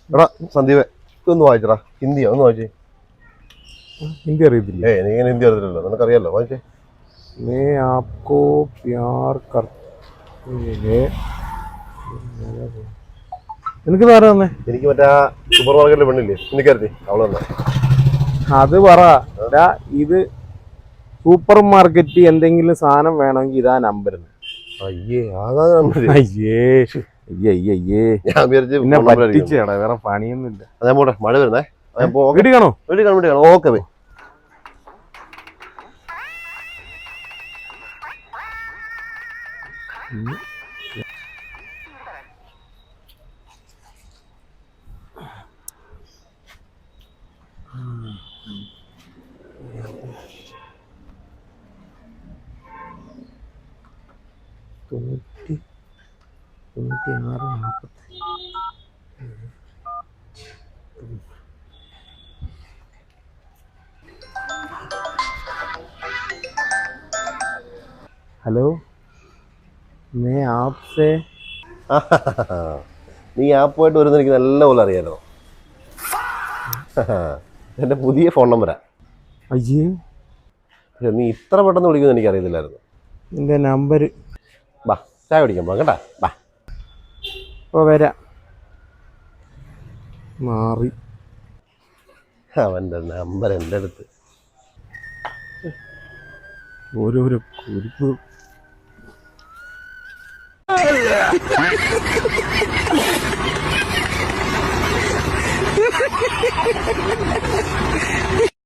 എടാ സന്ദീപ് ഇതൊന്ന് വായിച്ചടാ. ഹിന്ദിയാ, ഒന്ന് വായിച്ചേ. ഹിന്ദി അറിയത്തില്ല. നീ ഇങ്ങനെ ഹിന്ദി അറിയത്തില്ലല്ലോ, നിനക്കറിയാലോ, വായിച്ചേ. मैं आपको प्यार करते हैं. നിനക്ക് വേറെ തന്നെ എനിക്ക് മറ്റേ ആ സൂപ്പർ മാർക്കറ്റിലെ പെണ്ണില്ലേ, എനിക്കറിയത്തി, അവള് തന്നെ. അത് പറ. ഇത് സൂപ്പർ മാർക്കറ്റ് എന്തെങ്കിലും സാധനം വേണമെങ്കിൽ ഇതാ നമ്പർ. അയ്യേ ആകാ. അയ്യേ അയ്യേ അയ്യേ അയ്യേ. ഞാൻ വിചാരിച്ചു പിന്നെ പറ്റിച്ചേടാ, വേറെ പണിയൊന്നുമില്ല. ഞാൻ പോട്ടെ, മഴ വരുന്നേ. വീട്ടിൽ കാണോ? വീട്ടിൽ കാണും. Okay bye. തൊണ്ണൂറ്റി 96 40. हेलो, मैं आपसे. നീ ആപ്പുമായിട്ട് വരുന്ന എനിക്ക് നല്ലപോലെ അറിയാലോ. എൻ്റെ പുതിയ ഫോൺ നമ്പരാ. അയ്യേ, നീ ഇത്ര പെട്ടെന്ന് വിളിക്കുമെന്ന് എനിക്ക് അറിയത്തില്ലായിരുന്നു. എൻ്റെ നമ്പർ. ബാ ചായ കുടിക്കാൻ പോകാം കേട്ടാ. ബാ. ഇപ്പോൾ വരാം. മാറി അവൻ്റെ നമ്പർ എൻ്റെ അടുത്ത്. ഓരോരോ കുറിപ്പ്.